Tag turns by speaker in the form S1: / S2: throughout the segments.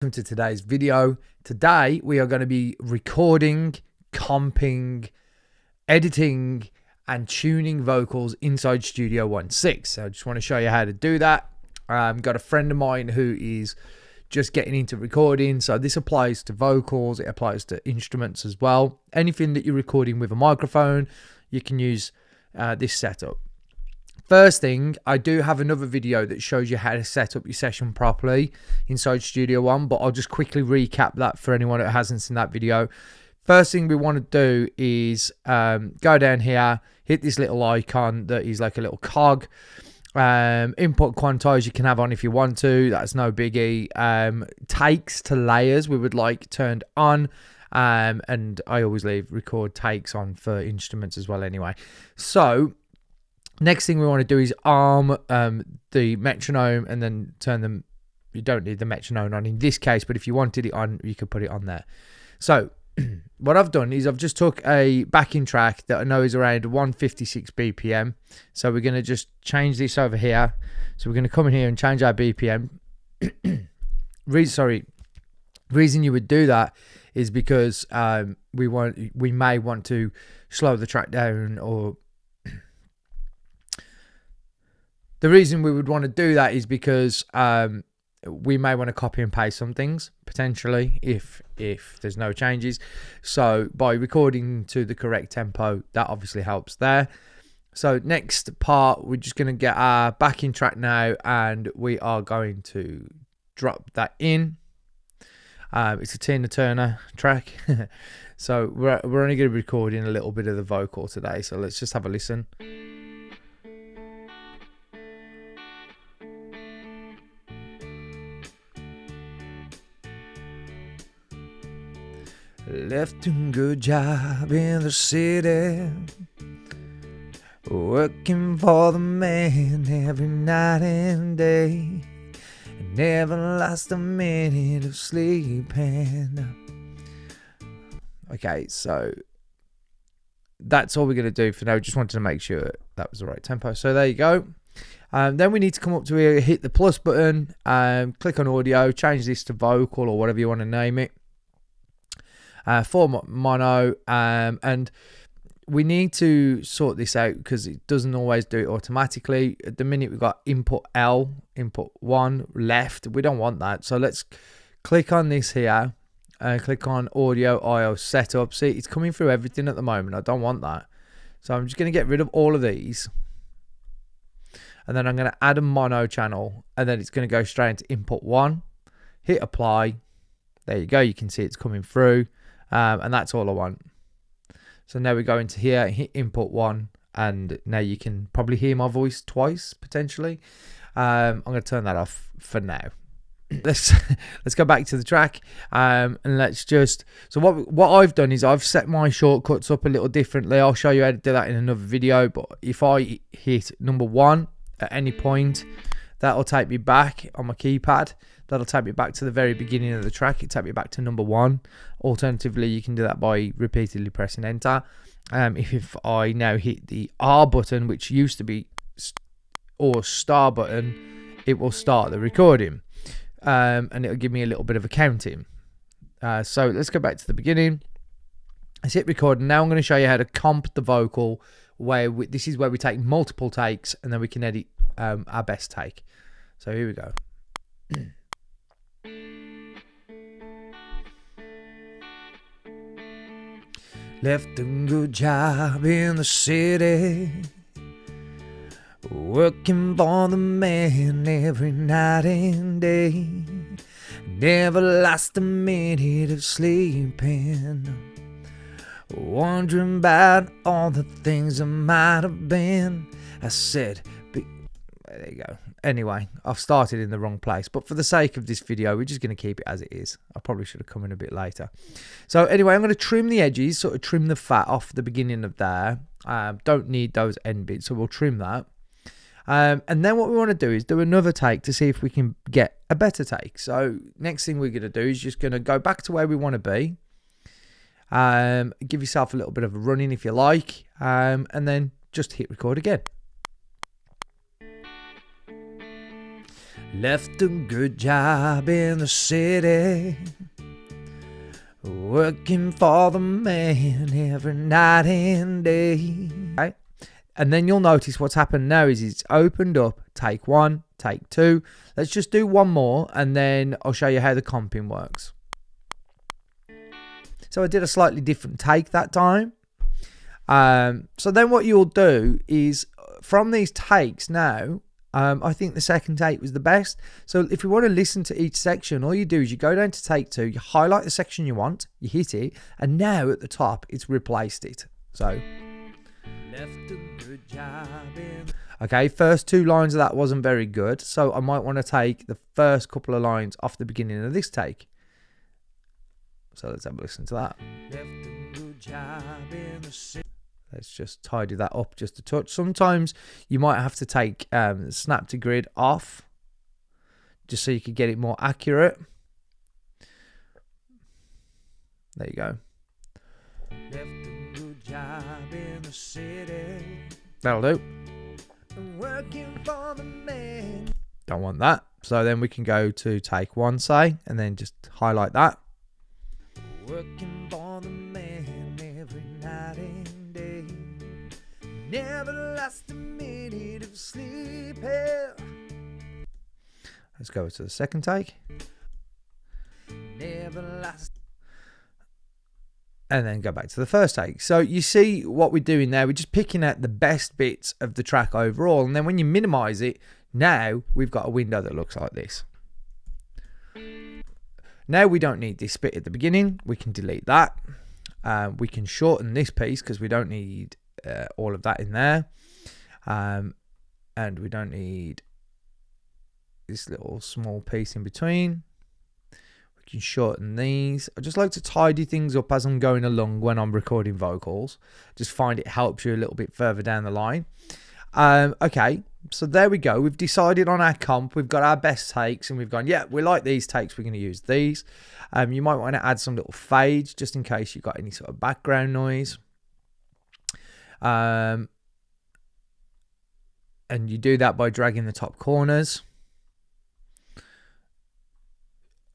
S1: Welcome to today's video. Today we are going to be recording, comping, editing and tuning vocals inside Studio One 6. So I just want to show you how to do that. Got a friend of mine who is just getting into recording, so this applies to vocals, it applies to instruments as well. Anything that you're recording with a microphone, you can use this setup. First thing, I do have another video that shows you how to set up your session properly inside Studio One, but I'll just quickly recap that for anyone that hasn't seen that video. First thing we want to do is go down here, hit this little icon that is like a little cog. Input quantize you can have on if you want to, that's no biggie. Takes to layers we would like turned on, and I always leave record takes on for instruments as well anyway. So next thing we want to do is arm the metronome and then turn them. You don't need the metronome on in this case, but if you wanted it on, you could put it on there. So what I've done is I've just took a backing track that I know is around 156 BPM. So we're going to just change this over here. So we're going to come in here and change our BPM. Reason you would do that is because we may want to slow the track down, or the reason we would want to do that is because we may want to copy and paste some things potentially if there's no changes. So by recording to the correct tempo, that obviously helps there. So next part, we're just going to get our backing track now, and we are going to drop that in. It's a Tina Turner track. So we're only going to be recording a little bit of the vocal today, so let's just have a listen. Left a good job in the city, working for the man every night and day. Never lost a minute of sleeping. Okay, so that's all we're going to do for now. Just wanted to make sure that was the right tempo. So there you go. Then we need to come up to here, hit the plus button, click on audio, change this to vocal or whatever you want to name it. For mono, and we need to sort this out because it doesn't always do it automatically. At the minute we've got input L, input 1 left. We don't want that, so let's click on this here and click on audio IO setup. See, it's coming through everything at the moment. I don't want that, so I'm just going to get rid of all of these, and then I'm going to add a mono channel, and then it's going to go straight into input 1. Hit apply. There you go, you can see it's coming through. And that's all I want. So now we go into here, hit input 1, and now you can probably hear my voice twice potentially. I'm going to turn that off for now. Let's go back to the track, and let's just. So what I've done is I've set my shortcuts up a little differently. I'll show you how to do that in another video. But if I hit number 1 at any point, that'll take me back on my keypad. That'll take me back to the very beginning of the track. It'll take me back to number 1. Alternatively, you can do that by repeatedly pressing enter. If I now hit the R button, which used to be or star button, it will start the recording. And it'll give me a little bit of a counting. So let's go back to the beginning. Let's hit record. Now I'm going to show you how to comp the vocal. This is where we take multiple takes, and then we can edit our best take. So here we go. Left a good job in the city, working for the man every night and day. Never lost a minute of sleeping, wondering about all the things I might have been. I said, there you go. Anyway, I've started in the wrong place, but for the sake of this video, we're just going to keep it as it is. I probably should have come in a bit later. So anyway, I'm going to trim the edges, sort of trim the fat off the beginning of there. Don't need those end bits, so we'll trim that. And then what we want to do is do another take to see if we can get a better take. So next thing we're going to do is just going to go back to where we want to be. Give yourself a little bit of a run in if you like, and then just hit record again. Left a good job in the city, working for the man every night and day. Right? And then you'll notice what's happened now is it's opened up take 1, take 2. Let's just do one more and then I'll show you how the comping works. So I did a slightly different take that time. So then what you'll do is from these takes now, I think the second take was the best. So if you want to listen to each section, all you do is you go down to take 2, you highlight the section you want, you hit it, and now at the top it's replaced it. So left a good job in... Okay, first 2 lines of that wasn't very good, so I might want to take the first couple of lines off the beginning of this take. So let's have a listen to that. Left a good job in the city. Let's just tidy that up just a touch. Sometimes you might have to take snap to grid off just so you can get it more accurate. There you go. Left a good job in the city. That'll do. Working for the man. Don't want that. So then we can go to take 1, say, and then just highlight that. Working for the man every night and day. Never lost a minute of sleep. Let's go to the second take. Never lost. And then go back to the first take. So you see what we're doing there. We're just picking out the best bits of the track overall. And then when you minimize it, now we've got a window that looks like this. Now we don't need this bit at the beginning. We can delete that. We can shorten this piece because we don't need all of that in there. And we don't need this little small piece in between. We can shorten these. I just like to tidy things up as I'm going along when I'm recording vocals. Just find it helps you a little bit further down the line. Okay, so there we go. We've decided on our comp. We've got our best takes and we've gone, yeah, we like these takes. We're going to use these. You might want to add some little fades just in case you've got any sort of background noise. And you do that by dragging the top corners.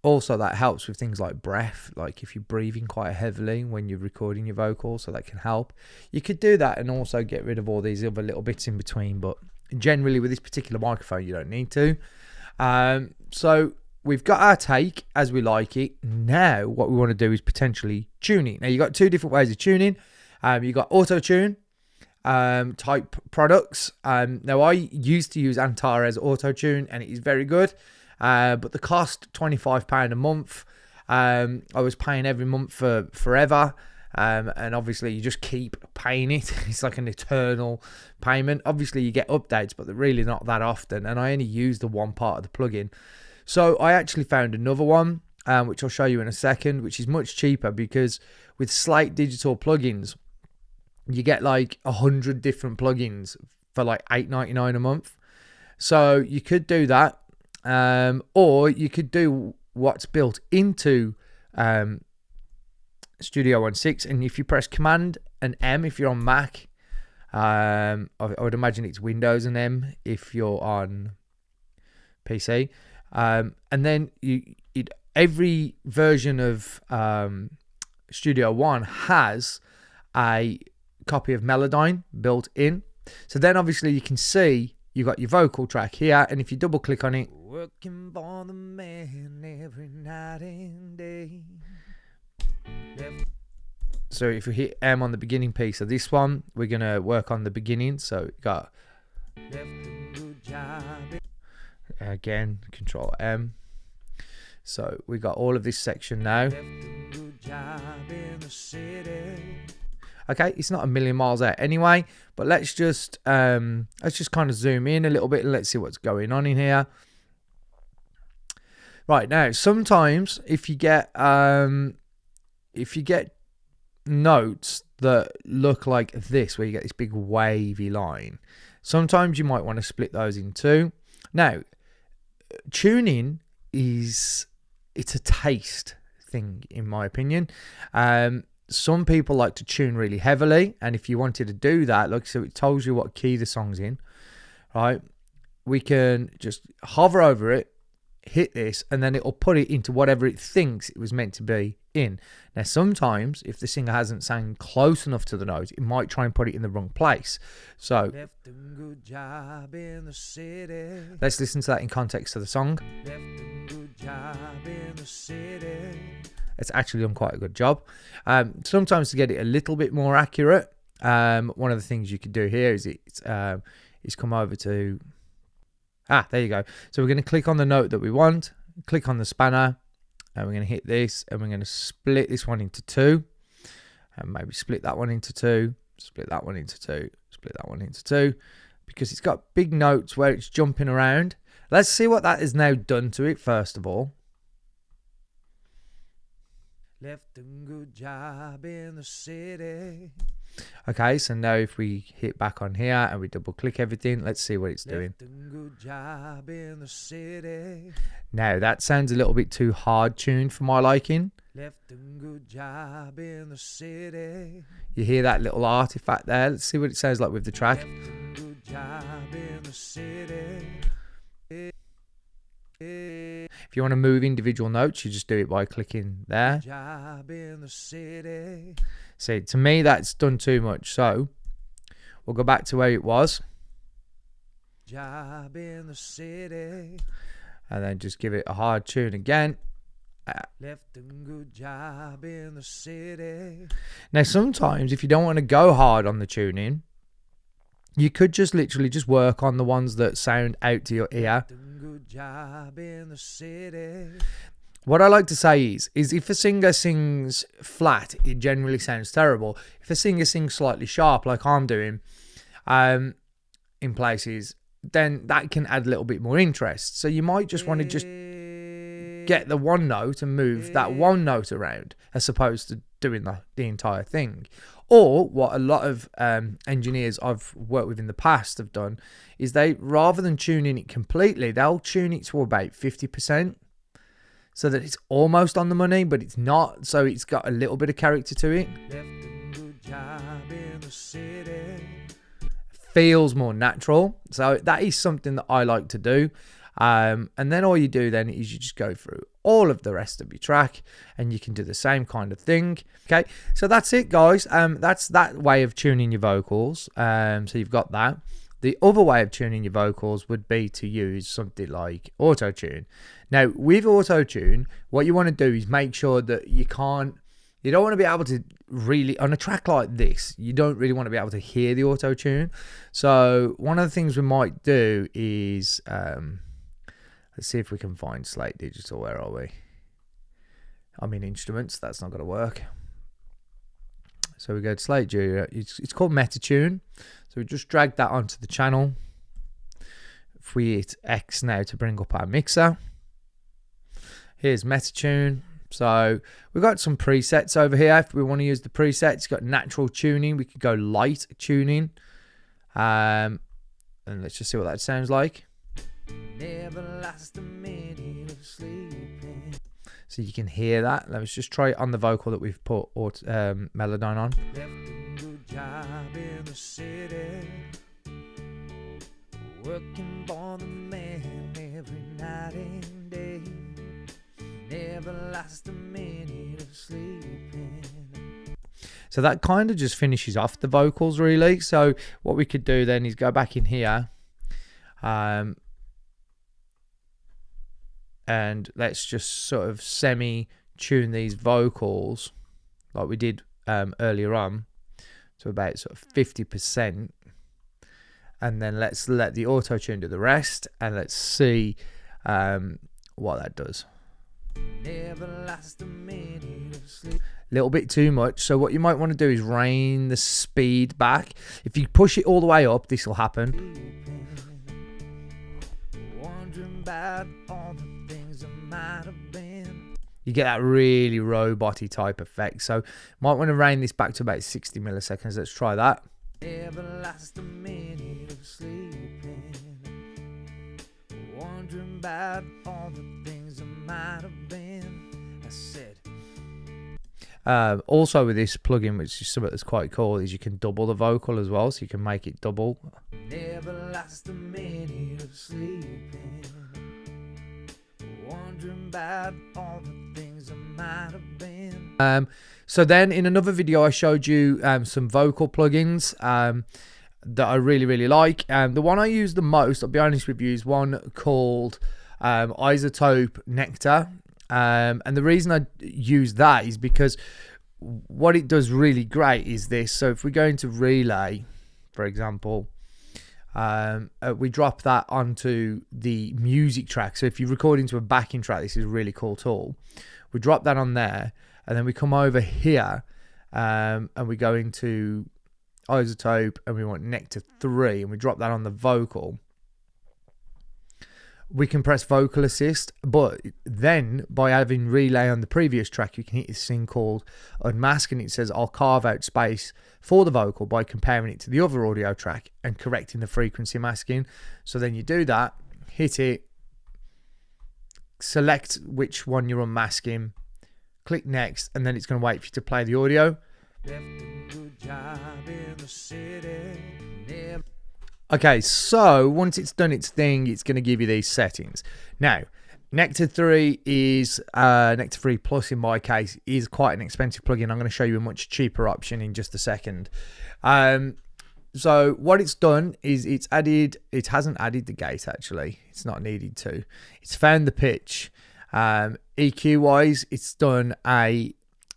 S1: Also, that helps with things like breath, like if you're breathing quite heavily when you're recording your vocals, so that can help. You could do that and also get rid of all these other little bits in between, but generally with this particular microphone, you don't need to. So we've got our take as we like it. Now, what we want to do is potentially tune it. Now, you've got 2 different ways of tuning. You've got auto-tune type products. Now, I used to use Antares auto-tune, and it is very good. But the cost, £25 a month. I was paying every month for forever. And obviously you just keep paying it. It's like an eternal payment. Obviously you get updates, but they're really not that often. And I only use the one part of the plugin. So I actually found another one, which I'll show you in a second, which is much cheaper because with Slate digital plugins, you get like 100 different plugins for like $8.99 a month. So you could do that. Or you could do what's built into Studio One 6, and if you press Command and M if you're on Mac, I would imagine it's Windows and M if you're on PC, and then every version of Studio One has a copy of Melodyne built in. So then obviously you can see you've got your vocal track here, and if you double click on it, working for the man every night and day. So if we hit M on the beginning piece of this one, we're going to work on the beginning. So we got again, Control M. So we got all of this section now. Okay, it's not a million miles out anyway, but let's just kind of zoom in a little bit and let's see what's going on in here. Right, now sometimes if you get notes that look like this, where you get this big wavy line, sometimes you might want to split those in two. Now, tuning it's a taste thing, in my opinion. Some people like to tune really heavily, and if you wanted to do that, look, so it tells you what key the song's in, right? we can just hover over it, hit this, and then it'll put it into whatever it thinks it was meant to be in. Now, sometimes if the singer hasn't sang close enough to the note, it might try and put it in the wrong place. So left a good job in the city. Let's listen to that in context of the song. Left a good job in the city. It's actually done quite a good job. Sometimes to get it a little bit more accurate, one of the things you could do here is come over to there you go. So we're going to click on the note that we want, click on the spanner, and we're going to hit this, and we're going to split this one into two, and maybe split that one into two, split that one into two, split that one into two, because it's got big notes where it's jumping around. Let's see what that has now done to it first of all. Left a good job in the city. Okay, so now if we hit back on here and we double click everything, let's see what it's doing. Left a good job in the city. Now that sounds a little bit too hard tuned for my liking. Left a good job in the city. You hear that little artifact there? Let's see what it sounds like with the track. Left a good job in the city. If you want to move individual notes, you just do it by clicking there. See, to me, that's done too much. So we'll go back to where it was. And then just give it a hard tune again. Left a good job in the city. Now, sometimes if you don't want to go hard on the tuning, you could just literally just work on the ones that sound out to your ear. Job in the city. What I like to say is if a singer sings flat, it generally sounds terrible. If a singer sings slightly sharp, like I'm doing, in places, then that can add a little bit more interest. So you might just want to just get the one note and move that one note around, as opposed to doing the entire thing. Or what a lot of engineers I've worked with in the past have done is they, rather than tuning it completely, they'll tune it to about 50%, so that it's almost on the money, but it's not. So it's got a little bit of character to it. Left a good job in the city. Feels more natural. So that is something that I like to do. And then all you do then is you just go through all of the rest of your track, and you can do the same kind of thing. Okay, so that's it, guys. That's that way of tuning your vocals. So you've got that. The other way of tuning your vocals would be to use something like auto-tune. Now, with auto-tune, what you want to do is make sure that you don't want to be able to really, on a track like this, you don't really want to be able to hear the auto-tune. So one of the things we might do is, let's see if we can find Slate Digital. Where are we? I'm in instruments. That's not going to work. So we go to Slate Digital. It's called Metatune. So we just drag that onto the channel. If we hit X now to bring up our mixer. Here's Metatune. So we've got some presets over here. If we want to use the presets, it's got natural tuning. We could go light tuning. And let's just see what that sounds like. Never lost a minute of sleeping. So you can hear that. Let's just try it on the vocal that we've put Melodyne on. Left a good job in the city, working for the man every night and day. Never lost a minute of sleeping. So that kind of just finishes off the vocals, really. So what we could do then is go back in here. And let's just sort of semi-tune these vocals like we did earlier on to about sort of 50%. And then let's let the auto-tune do the rest, and let's see what that does. Never lost a minute of sleep. Little bit too much. So what you might want to do is rein the speed back. If you push it all the way up, this will happen. Wondering about all the things that might have been. You get that really robot-y type effect. So might want to rein this back to about 60 milliseconds. Let's try that. Never lost a minute of sleeping. Wondering about all the things that might have been. I said. Also with this plugin, which is something that's quite cool, is you can double the vocal as well, so you can make it double. Never lost a minute of sleeping, wondering about all the things I might have been. So then in another video I showed you some vocal plugins that I really like. The one I use the most, I'll be honest with you, is one called Isotope Nectar. And the reason I use that is because what it does really great is this. So if we go into relay, for example, we drop that onto the music track. So if you record into a backing track, this is a really cool tool. We drop that on there, and then we come over here and we go into Isotope, and we want Nectar 3, and we drop that on the vocal. We can press vocal assist, but then by having relay on the previous track, you can hit this thing called unmask, and it says I'll carve out space for the vocal by comparing it to the other audio track and correcting the frequency masking. So then you do that, hit it, select which one you're unmasking, click next, and then it's going to wait for you to play the audio. Okay, so once it's done its thing, it's going to give you these settings. Now, Nectar 3 is, Nectar 3 Plus in my case, is quite an expensive plugin. I'm going to show you a much cheaper option in just a second. So what it's done is it hasn't added the gate actually. It's not needed to. It's found the pitch. EQ wise, it's done a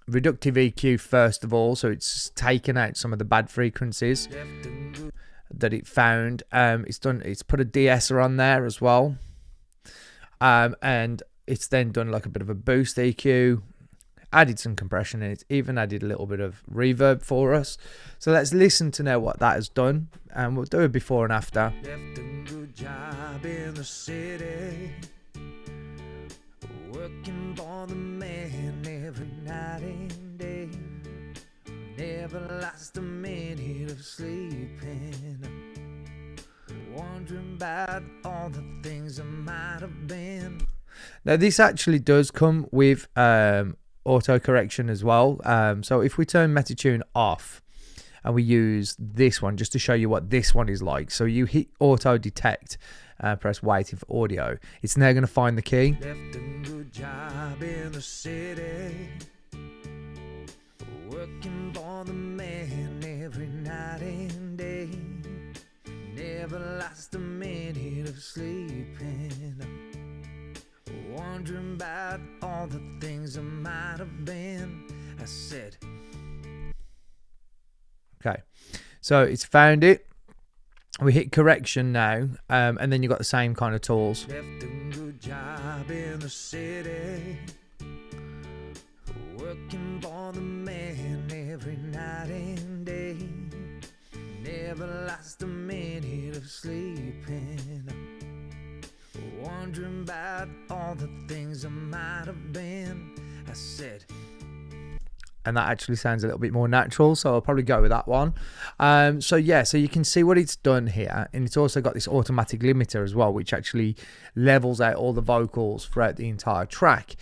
S1: reductive EQ first of all. So it's taken out some of the bad frequencies that it found. It's put a de-esser on there as well, and it's then done like a bit of a boost EQ, added some compression, and it's even added a little bit of reverb for us. So let's listen to know what that has done, and we'll do a before and after. Left a good job in the city, working for the man every night and day. Never lost a minute of sleeping, wondering about all the things I might have been. Now this actually does come with auto correction as well. So if we turn Metatune off and we use this one just to show you what this one is like. So you hit auto detect, press waiting for audio. It's now going to find the key. Left a good job in the city, working for the man every night and day. Never lost a minute of sleeping, wondering about all the things I might have been. I said. Okay, so it's found it. We hit correction now, and then you've got the same kind of tools. Left a good job in the city, working for the man every night and day. Never lost a minute of sleeping, wondering about all the things I might have been. I said. And that actually sounds a little bit more natural, so I'll probably go with that one. So yeah, so you can see what it's done here, and it's also got this automatic limiter as well, which actually levels out all the vocals throughout the entire track,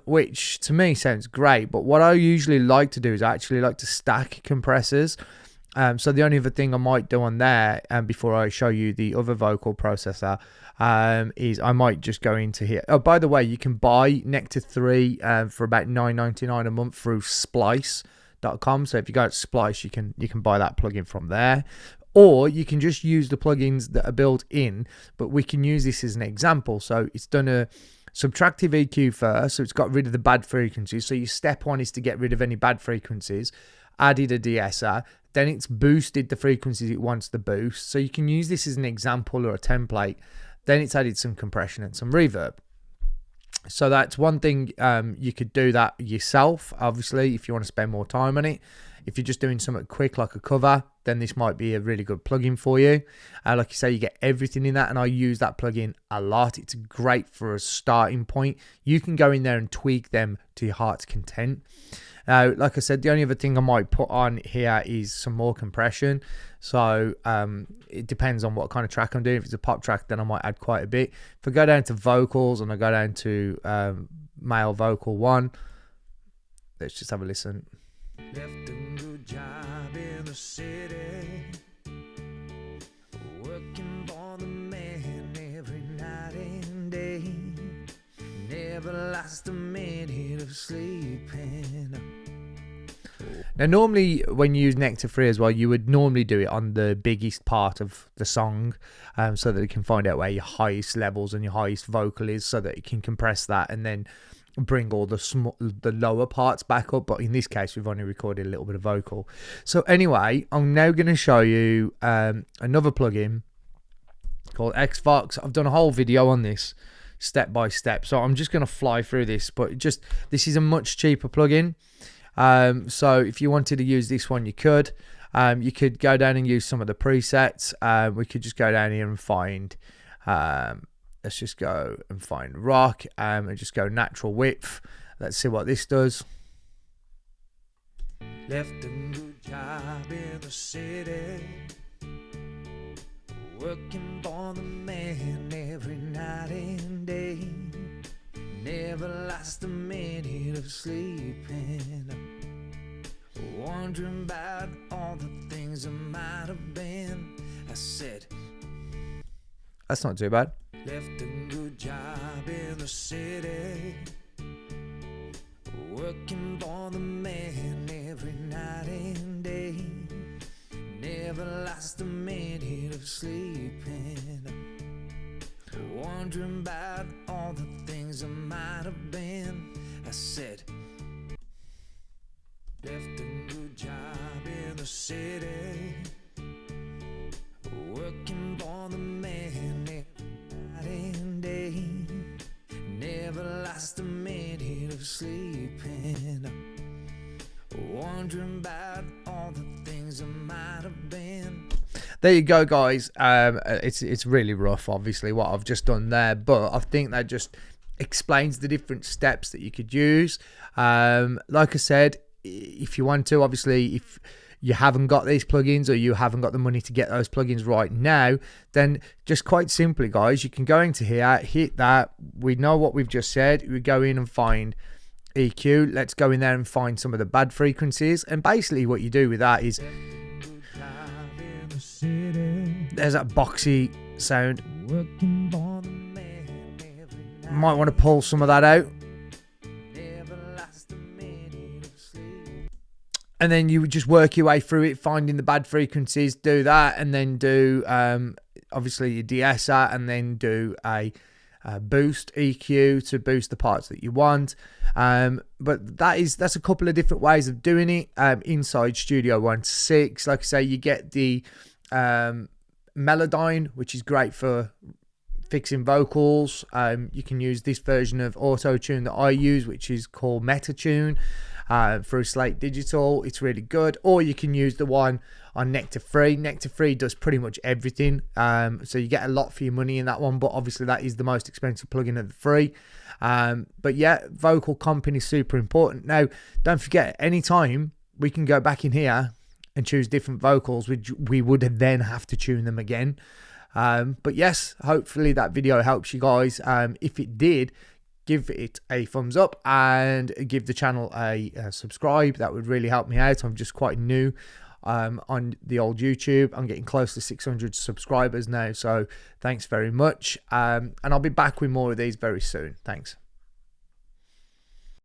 S1: which to me sounds great. But what I usually like to do is I actually like to stack compressors. So the only other thing I might do on there, before I show you the other vocal processor, is I might just go into here. Oh, by the way, you can buy Nectar 3 for about $9.99 a month through splice.com. So if you go to Splice, you can buy that plugin from there. Or you can just use the plugins that are built in, but we can use this as an example. So it's done a subtractive EQ first, so it's got rid of the bad frequencies. So your step one is to get rid of any bad frequencies. Added a de-esser, then it's boosted the frequencies it wants to boost. So you can use this as an example or a template. Then it's added some compression and some reverb. So that's one thing. You could do that yourself, obviously, if you want to spend more time on it. If you're just doing something quick like a cover, then this might be a really good plugin for you. Like you say, you get everything in that, and I use that plugin a lot. It's great for a starting point. You can go in there and tweak them to your heart's content. Like I said, the only other thing I might put on here is some more compression. So it depends on what kind of track I'm doing. If it's a pop track, then I might add quite a bit. If I go down to vocals and I go down to male vocal 1, let's just have a listen. Left a good job in the city, working for the man never lost a minute of sleeping. Now, normally when you use Nectar Free as well, you would normally do it on the biggest part of the song, so that you can find out where your highest levels and your highest vocal is, so that you can compress that and then bring all the lower parts back up. But in this case, we've only recorded a little bit of vocal. So anyway, I'm now going to show you another plugin called Xvox. I've done a whole video on this step by step, so I'm just going to fly through this. But this is a much cheaper plugin. So if you wanted to use this one, you could go down and use some of the presets. We could just go down here and find, let's just go and find rock, and just go natural width. Let's see what this does. Left a good job in the city, working for the man every night and day. Never lost a minute of sleeping, wondering about all the things I might have been. I said, that's not too bad. Left a good job in the city, working for the man every night and day. Never lost a minute of sleeping, wondering about all the things I might have been. I said, left a good job in the city, working for the man every night and day. Never lost a minute of sleeping, wondering about all the things I might have been. There you go, guys. It's really rough, obviously, what I've just done there, but I think that just explains the different steps that you could use. Like I said, if you want to, obviously, if you haven't got these plugins or you haven't got the money to get those plugins right now, then just quite simply, guys, you can go into here, hit that. We know what we've just said. We go in and find EQ. Let's go in there and find some of the bad frequencies, and basically what you do with that is, there's that boxy sound. Might want to pull some of that out. And then you would just work your way through it, finding the bad frequencies, do that, and then do obviously your de-esser, and then do a boost EQ to boost the parts that you want. But that's a couple of different ways of doing it. Inside Studio 1.6, like I say, you get the Melodyne, which is great for fixing vocals. You can use this version of Auto-Tune that I use, which is called Metatune, through Slate Digital. It's really good. Or you can use the one on Nectar Free. Nectar Free does pretty much everything, so you get a lot for your money in that one, but obviously that is the most expensive plugin of the free. But yeah, vocal comping is super important. Now, don't forget, anytime we can go back in here and choose different vocals, which we would then have to tune them again. But yes, hopefully that video helps you guys. If it did, give it a thumbs up and give the channel a subscribe. That would really help me out. I'm just quite new on the old YouTube. I'm getting close to 600 subscribers now, so thanks very much. And I'll be back with more of these very soon. Thanks.